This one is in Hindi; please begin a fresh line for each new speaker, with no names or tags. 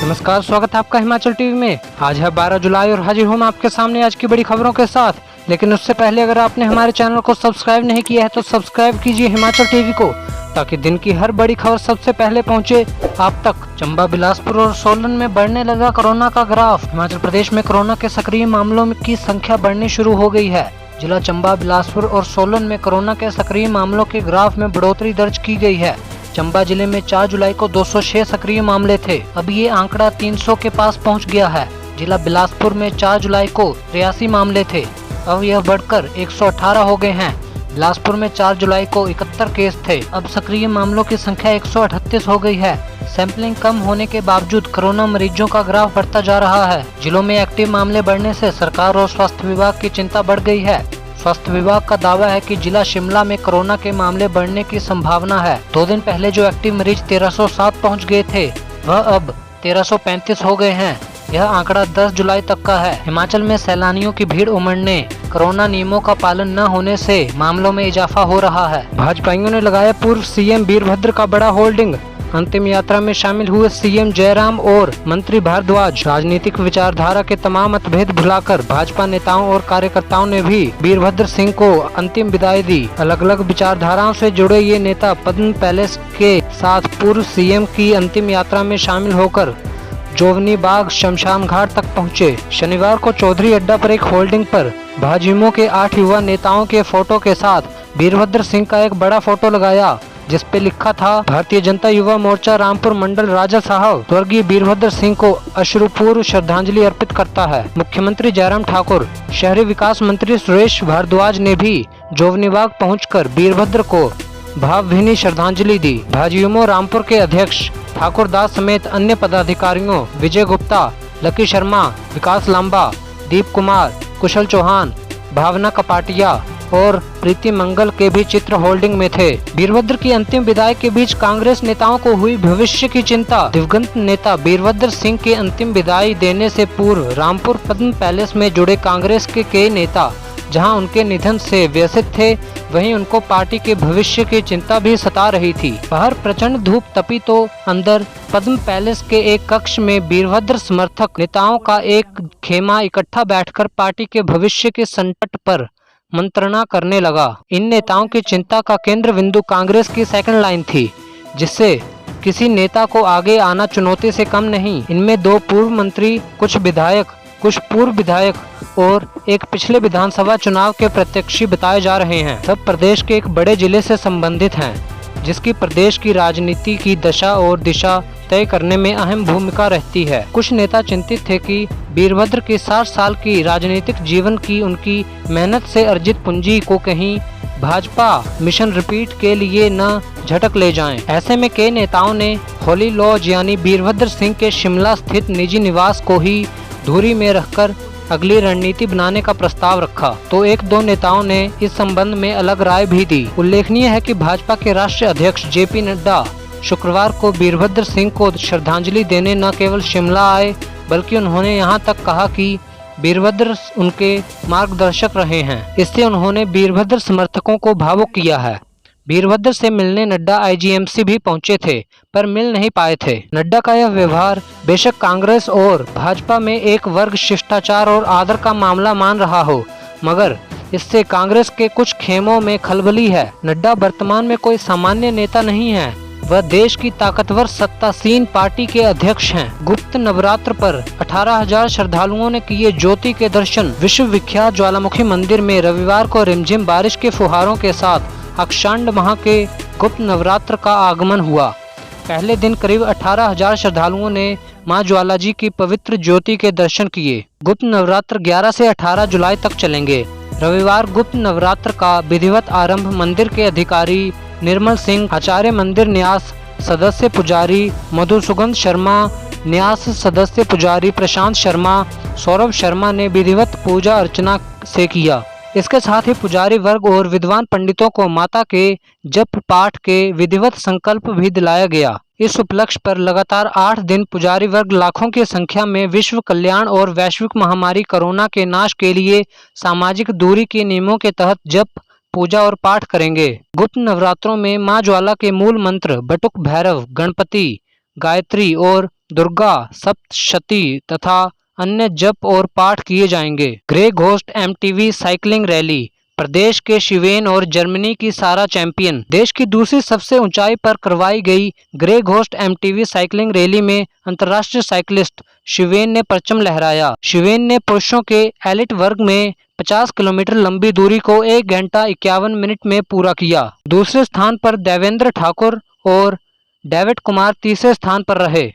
नमस्कार, स्वागत है आपका हिमाचल टीवी में। आज है 12 जुलाई और हाजिर हूँ मैं आपके सामने आज की बड़ी खबरों के साथ। लेकिन उससे पहले अगर आपने हमारे चैनल को सब्सक्राइब नहीं किया है तो सब्सक्राइब कीजिए हिमाचल टीवी को, ताकि दिन की हर बड़ी खबर सबसे पहले पहुंचे आप तक। चंबा, बिलासपुर और सोलन में बढ़ने लगा कोरोना का ग्राफ। हिमाचल प्रदेश में कोरोना के सक्रिय मामलों की संख्या बढ़नी शुरू हो गई है। जिला चंबा, बिलासपुर और सोलन में कोरोना के सक्रिय मामलों के ग्राफ में बढ़ोतरी दर्ज की गई है। चंबा जिले में 4 जुलाई को 206 सक्रिय मामले थे। अब ये आंकड़ा 300 के पास पहुंच गया है। जिला बिलासपुर में 4 जुलाई को 83 मामले थे। अब यह बढ़कर 118 हो गए हैं। बिलासपुर में 4 जुलाई को 71 केस थे। अब सक्रिय मामलों की संख्या 138 हो गई है। सैंपलिंग कम होने के बावजूद कोरोना मरीजों का ग्राफ बढ़ता जा रहा है। जिलों में एक्टिव मामले बढ़ने से सरकार और स्वास्थ्य विभाग की चिंता बढ़ गई है। स्वास्थ्य विभाग का दावा है कि जिला शिमला में कोरोना के मामले बढ़ने की संभावना है। 2 दिन पहले जो एक्टिव मरीज 1307 पहुंच गए थे, वह अब 1335 हो गए हैं। यह आंकड़ा 10 जुलाई तक का है। हिमाचल में सैलानियों की भीड़ उमड़ने, कोरोना नियमों का पालन न होने से मामलों में इजाफा हो रहा है। भाजपाइयों ने लगाया पूर्व सीएम वीरभद्र का बड़ा होल्डिंग। अंतिम यात्रा में शामिल हुए सीएम जयराम और मंत्री भारद्वाज। राजनीतिक विचारधारा के तमाम मतभेद भुलाकर भाजपा नेताओं और कार्यकर्ताओं ने भी वीरभद्र सिंह को अंतिम विदाई दी। अलग अलग विचारधाराओं से जुड़े ये नेता पद्म पैलेस के साथ पूर्व सीएम की अंतिम यात्रा में शामिल होकर जोवनी बाग शमशान घाट तक पहुँचे। शनिवार को चौधरी अड्डा पर एक होल्डिंग पर भाजयुमो के 8 युवा नेताओं के फोटो के साथ वीरभद्र सिंह का एक बड़ा फोटो लगाया, जिस पे लिखा था, भारतीय जनता युवा मोर्चा रामपुर मंडल राजा साहब स्वर्गीय वीरभद्र सिंह को अश्रुपूर्व श्रद्धांजलि अर्पित करता है। मुख्यमंत्री जयराम ठाकुर, शहरी विकास मंत्री सुरेश भारद्वाज ने भी जोवनीबाग पहुंचकर वीरभद्र को भावभीनी श्रद्धांजलि दी। भाजयुमो रामपुर के अध्यक्ष ठाकुर दास समेत अन्य पदाधिकारियों विजय गुप्ता, लकी शर्मा, विकास लांबा, दीप कुमार, कुशल चौहान, भावना कपाटिया और प्रीति मंगल के भी चित्र होल्डिंग में थे। वीरभद्र की अंतिम विदाई के बीच कांग्रेस नेताओं को हुई भविष्य की चिंता। दिवंगत नेता वीरभद्र सिंह के अंतिम विदाई देने से पूर्व रामपुर पद्म पैलेस में जुड़े कांग्रेस के कई नेता जहां उनके निधन से व्यथित थे, वहीं उनको पार्टी के भविष्य की चिंता भी सता रही थी। बाहर प्रचंड धूप तपी तो अंदर पद्म पैलेस के एक कक्ष में वीरभद्र समर्थक नेताओं का एक खेमा इकट्ठा बैठकर पार्टी के भविष्य के संकट पर मंत्रणा करने लगा। इन नेताओं की चिंता का केंद्र बिंदु कांग्रेस की सेकंड लाइन थी, जिससे किसी नेता को आगे आना चुनौती से कम नहीं। इनमें 2 पूर्व मंत्री, कुछ विधायक, कुछ पूर्व विधायक और एक पिछले विधानसभा चुनाव के प्रत्याशी बताए जा रहे हैं। सब प्रदेश के एक बड़े जिले से संबंधित हैं, जिसकी प्रदेश की राजनीति की दशा और दिशा तय करने में अहम भूमिका रहती है। कुछ नेता चिंतित थे कि वीरभद्र की 60 साल की राजनीतिक जीवन की उनकी मेहनत से अर्जित पूंजी को कहीं भाजपा मिशन रिपीट के लिए न झटक ले जाएं। ऐसे में कई नेताओं ने होली लॉज यानी वीरभद्र सिंह के शिमला स्थित निजी निवास को ही धुरी में रखकर अगली रणनीति बनाने का प्रस्ताव रखा, तो 1-2 नेताओं ने इस संबंध में अलग राय भी दी। उल्लेखनीय है कि भाजपा के राष्ट्रीय अध्यक्ष जेपी नड्डा शुक्रवार को वीरभद्र सिंह को श्रद्धांजलि देने न केवल शिमला आए, बल्कि उन्होंने यहां तक कहा कि वीरभद्र उनके मार्गदर्शक रहे हैं। इससे उन्होंने वीरभद्र समर्थकों को भावुक किया है। वीरभद्र से मिलने नड्डा आईजीएमसी भी पहुंचे थे, पर मिल नहीं पाए थे। नड्डा का यह व्यवहार बेशक कांग्रेस और भाजपा में एक वर्ग शिष्टाचार और आदर का मामला मान रहा हो, मगर इससे कांग्रेस के कुछ खेमों में खलबली है। नड्डा वर्तमान में कोई सामान्य नेता नहीं है, वह देश की ताकतवर सत्तासीन पार्टी के अध्यक्ष हैं। गुप्त नवरात्र पर 18,000 श्रद्धालुओं ने किए ज्योति के दर्शन। विश्व विख्यात ज्वालामुखी मंदिर में रविवार को रिमझिम बारिश के फुहारों के साथ अक्षांड माह के गुप्त नवरात्र का आगमन हुआ। पहले दिन करीब 18,000 श्रद्धालुओं ने मां ज्वाला जी की पवित्र ज्योति के दर्शन किए। गुप्त नवरात्र 11 से 18 जुलाई तक चलेंगे। रविवार गुप्त नवरात्र का विधिवत आरंभ मंदिर के अधिकारी निर्मल सिंह, आचार्य मंदिर न्यास सदस्य पुजारी मधुसुगंध शर्मा, न्यास सदस्य पुजारी प्रशांत शर्मा, सौरभ शर्मा ने विधिवत पूजा अर्चना से किया। इसके साथ ही पुजारी वर्ग और विद्वान पंडितों को माता के जप पाठ के विधिवत संकल्प भी दिलाया गया। इस उपलक्ष्य पर लगातार 8 दिन पुजारी वर्ग लाखों की संख्या में विश्व कल्याण और वैश्विक महामारी कोरोना के नाश के लिए सामाजिक दूरी के नियमों के तहत जप, पूजा और पाठ करेंगे। गुप्त नवरात्रों में मां ज्वाला के मूल मंत्र बटुक भैरव, गणपति, गायत्री और दुर्गा सप्तशती तथा अन्य जप और पाठ किए जाएंगे। Grey ghost MTV cycling rally, प्रदेश के शिवेन और जर्मनी की सारा चैंपियन। देश की दूसरी सबसे ऊंचाई पर करवाई गई grey ghost MTV cycling rally में अंतर्राष्ट्रीय साइकिलिस्ट शिवेन ने परचम लहराया। शिवेन ने पुरुषों के एलिट वर्ग में 50 किलोमीटर लंबी दूरी को 1 घंटा 51 मिनट में पूरा किया। दूसरे स्थान पर देवेंद्र ठाकुर और डेविड कुमार तीसरे स्थान पर रहे।